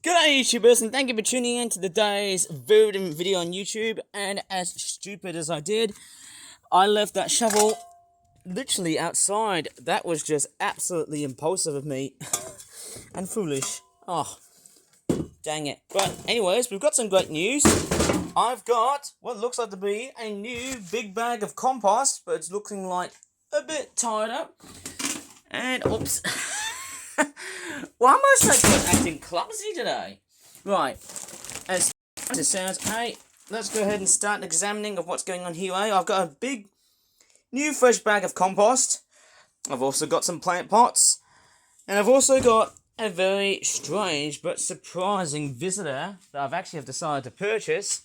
G'day YouTubers, and thank you for tuning in to today's video on YouTube. And as stupid as I did, I left that shovel literally outside. That was just absolutely impulsive of me and foolish. Oh, dang it. But anyways, we've got some great news. I've got what looks like to be a new big bag of compost, but it's looking like a bit tied up. And oops. Why am I so good acting clumsy today? Right, as it sounds, hey, let's go ahead and start examining of what's going on here. I've got a big, new fresh bag of compost. I've also got some plant pots. And I've also got a very strange but surprising visitor that I've actually decided to purchase.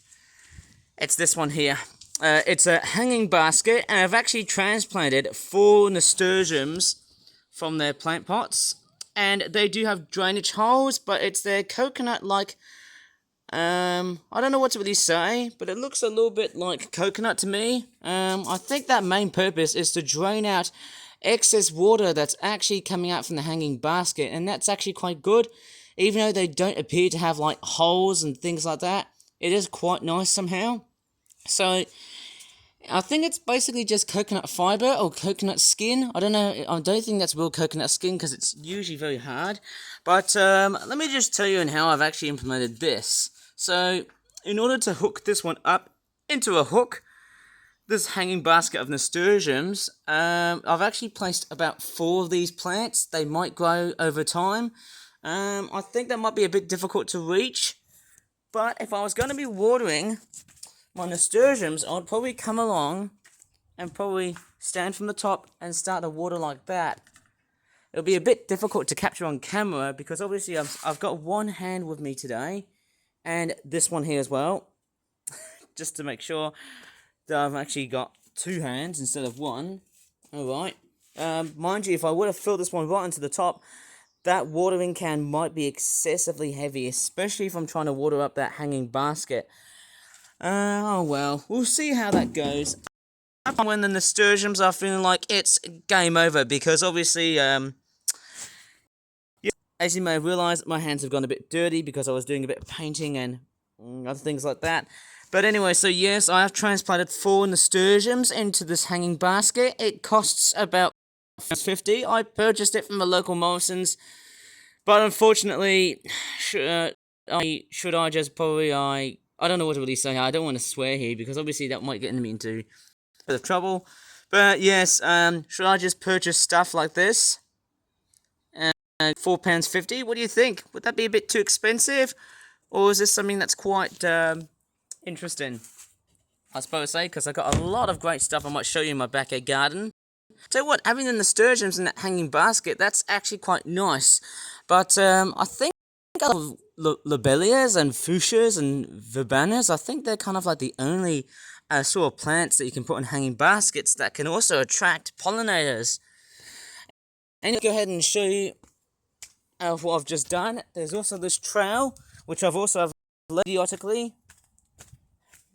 It's this one here. It's a hanging basket, and I've actually transplanted 4 nasturtiums from their plant pots. And they do have drainage holes, but it's their coconut-like, I don't know what to really say, but it looks a little bit like coconut to me. I think that main purpose is to drain out excess water that's actually coming out from the hanging basket, and that's actually quite good. Even though they don't appear to have, like, holes and things like that, it is quite nice somehow. So I think it's basically just coconut fiber or coconut skin. I don't know. I don't think that's real coconut skin because it's usually very hard. But let me just tell you how I've actually implemented this. So in order to hook this one up into a hook, this hanging basket of nasturtiums, I've actually placed about 4 of these plants. They might grow over time. I think that might be a bit difficult to reach. But if I was going to be watering my nasturtiums, I'd probably come along and probably stand from the top and start to water like that. It'll be a bit difficult to capture on camera because obviously I've got one hand with me today and this one here as well, just to make sure that I've actually got 2 hands instead of one. Alright, mind you, if I would have filled this one right into the top, that watering can might be excessively heavy, especially if I'm trying to water up that hanging basket. Oh well, we'll see how that goes. When the nasturtiums are feeling like it's game over, because obviously, as you may have realised, my hands have gone a bit dirty because I was doing a bit of painting and other things like that. But anyway, so yes, I have transplanted 4 nasturtiums into this hanging basket. It costs about $50. I purchased it from the local Morrison's, but unfortunately, I don't know what to really say. I don't want to swear here because obviously that might get me into a bit of trouble. But yes, should I just purchase stuff like this? £4.50. What do you think? Would that be a bit too expensive? Or is this something that's quite interesting? I suppose so, because I've got a lot of great stuff I might show you in my backyard garden. Tell you what, having the nasturtiums in that hanging basket, that's actually quite nice. But I think lobelias and fuchsias and verbenas, I think they're kind of like the only sort of plants that you can put in hanging baskets that can also attract pollinators. And I'll go ahead and show you what I've just done. There's also this trowel, which I've also idiotically.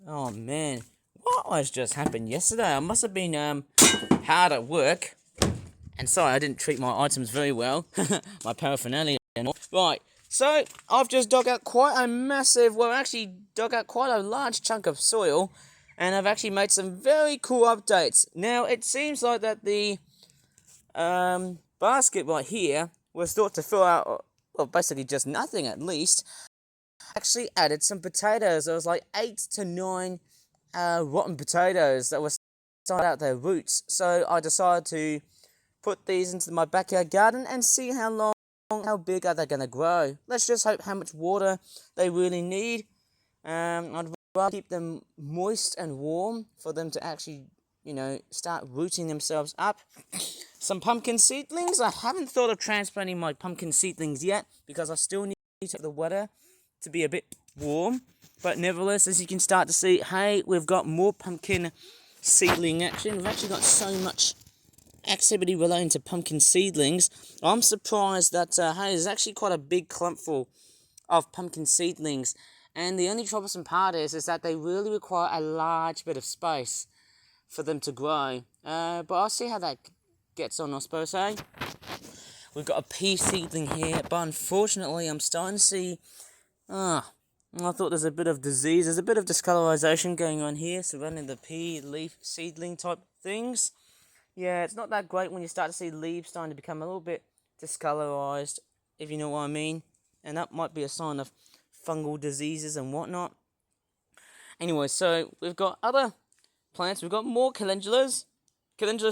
Oh man, what was just happened yesterday? I must have been hard at work. And sorry, I didn't treat my items very well. My paraphernalia and all. Right. So, I've just dug out quite a large chunk of soil, and I've actually made some very cool updates. Now, it seems like that the basket right here was thought to fill out, well, basically just nothing at least. I actually added some potatoes. There was like 8 to 9 rotten potatoes that were starting out their roots. So, I decided to put these into my backyard garden and see how big are they going to grow. Let's just hope how much water they really need. I'd rather keep them moist and warm for them to actually, start rooting themselves up. Some pumpkin seedlings. I haven't thought of transplanting my pumpkin seedlings yet because I still need the weather to be a bit warm. But nevertheless, as you can start to see, hey, we've got more pumpkin seedling action. We've actually got so much activity relating to pumpkin seedlings. I'm surprised that hey, there's actually quite a big clump full of pumpkin seedlings, and the only troublesome part is that they really require a large bit of space for them to grow. But I'll see how that gets on, I suppose. We've got a pea seedling here, but unfortunately I'm starting to see Ah, I thought there's a bit of disease, there's a bit of discolorization going on here surrounding the pea leaf seedling type things. Yeah, it's not that great when you start to see leaves starting to become a little bit discolorized, if you know what I mean. And that might be a sign of fungal diseases and whatnot. Anyway, so we've got other plants. We've got more calendula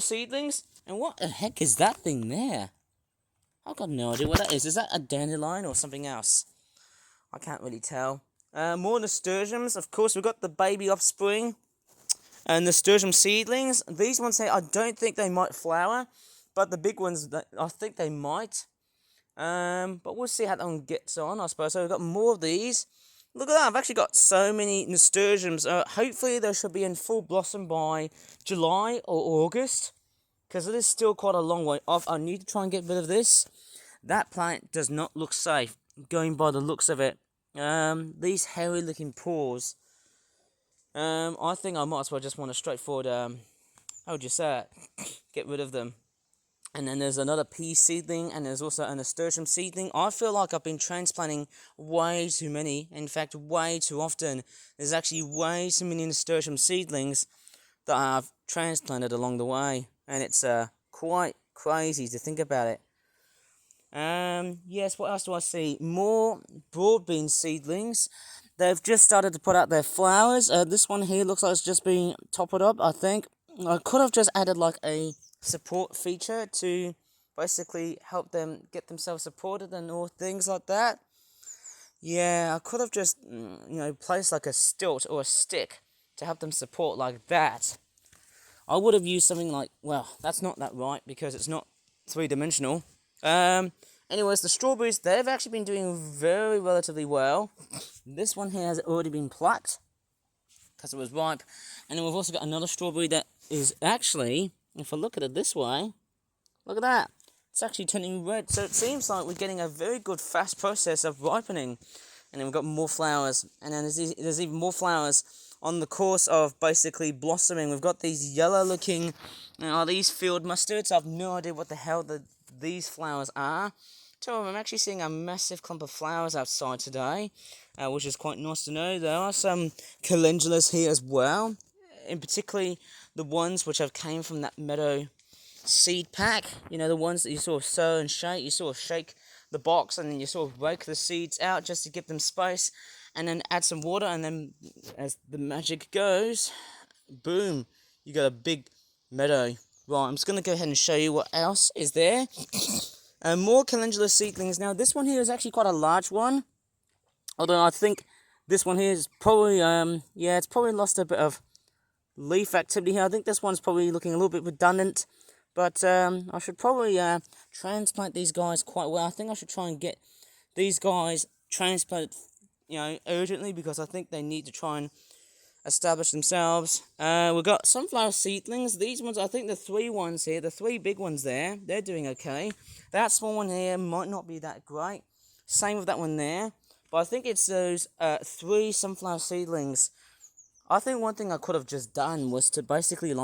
seedlings. And what the heck is that thing there? I've got no idea what that is. Is that a dandelion or something else? I can't really tell. More nasturtiums. Of course, we've got the baby offspring and nasturtium seedlings. These ones here, I don't think they might flower, but the big ones, I think they might. But we'll see how that one gets on, I suppose. So we've got more of these. Look at that, I've actually got so many nasturtiums. Hopefully they should be in full blossom by July or August, because it is still quite a long way off. I need to try and get rid of this. That plant does not look safe, going by the looks of it. These hairy looking paws. I think I might as well just want a straightforward, how would you say it? Get rid of them. And then there's another pea seedling, and there's also a nasturtium seedling. I feel like I've been transplanting way too many. In fact, way too often. There's actually way too many nasturtium seedlings that I've transplanted along the way. And it's quite crazy to think about it. Yes, what else do I see? More broad bean seedlings. They've just started to put out their flowers. This one here looks like it's just being toppled up, I think. I could have just added like a support feature to basically help them get themselves supported and all things like that. Yeah, I could have just, placed like a stilt or a stick to help them support like that. I would have used something like, well, that's not that right because it's not three-dimensional. Anyways, the strawberries, they've actually been doing very relatively well. This one here has already been plucked because it was ripe. And then we've also got another strawberry that is actually, if I look at it this way, look at that. It's actually turning red. So it seems like we're getting a very good fast process of ripening. And then we've got more flowers. And then there's even more flowers on the course of basically blossoming. We've got these yellow looking, these field mustards. I have no idea what the hell these flowers are. So I'm actually seeing a massive clump of flowers outside today, which is quite nice to know. There are some calendulas here as well, in particularly the ones which have came from that meadow seed pack. You know, the ones that you sort of sow and shake. You sort of shake the box and then you sort of rake the seeds out just to give them space, and then add some water, and then as the magic goes, boom, you got a big meadow. Right, I'm just going to go ahead and show you what else is there. More calendula seedlings. Now, this one here is actually quite a large one. Although I think this one here is probably, it's probably lost a bit of leaf activity here. I think this one's probably looking a little bit redundant. But I should probably transplant these guys quite well. I think I should try and get these guys transplanted, urgently, because I think they need to try and establish themselves. We've got sunflower seedlings. These ones, I think the three ones here, the three big ones there, they're doing okay. That small one here might not be that great. Same with that one there. But I think it's those three sunflower seedlings. I think one thing I could have just done was to basically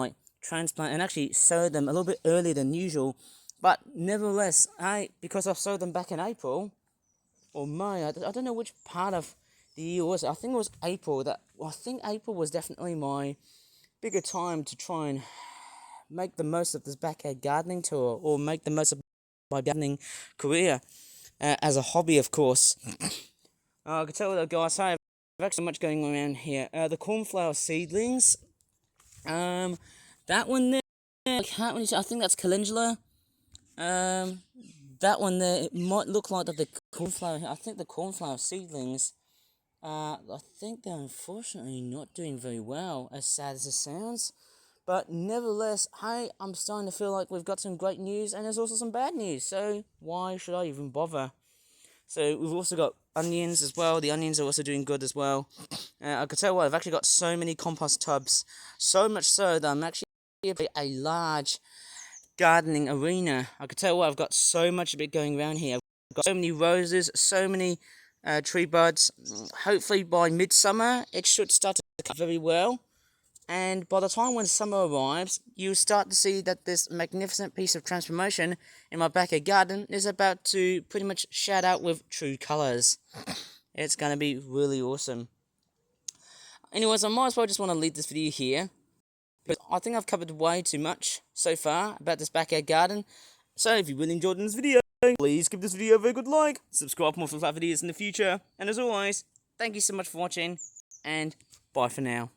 transplant and actually sow them a little bit earlier than usual. But nevertheless, because I sowed them back in April or May, I don't know which part of the year was it. I think it was April. I think April was definitely my bigger time to try and make the most of this backyard gardening tour, or make the most of my gardening career as a hobby, of course. I can tell you, guys, I have actually much going around here. The cornflower seedlings. That one there, I can't really. I think that's calendula. That one there, it might look like that the cornflower. I think the cornflower seedlings. I think they're unfortunately not doing very well, as sad as it sounds. But nevertheless, hey, I'm starting to feel like we've got some great news, and there's also some bad news. So why should I even bother? So we've also got onions as well. The onions are also doing good as well. I can tell you what, I've actually got so many compost tubs. So much so that I'm actually a large gardening arena. I can tell you what, I've got so much of it going around here. I've got so many roses, so many tree buds. Hopefully by midsummer, it should start to come very well. And by the time when summer arrives, you start to see that this magnificent piece of transformation in my backyard garden is about to pretty much shout out with true colours. It's going to be really awesome. Anyways, I might as well just want to leave this video here, because I think I've covered way too much so far about this backyard garden. So if you really enjoyed this video, please give this video a very good like, subscribe for more videos in the future, and as always, thank you so much for watching, and bye for now.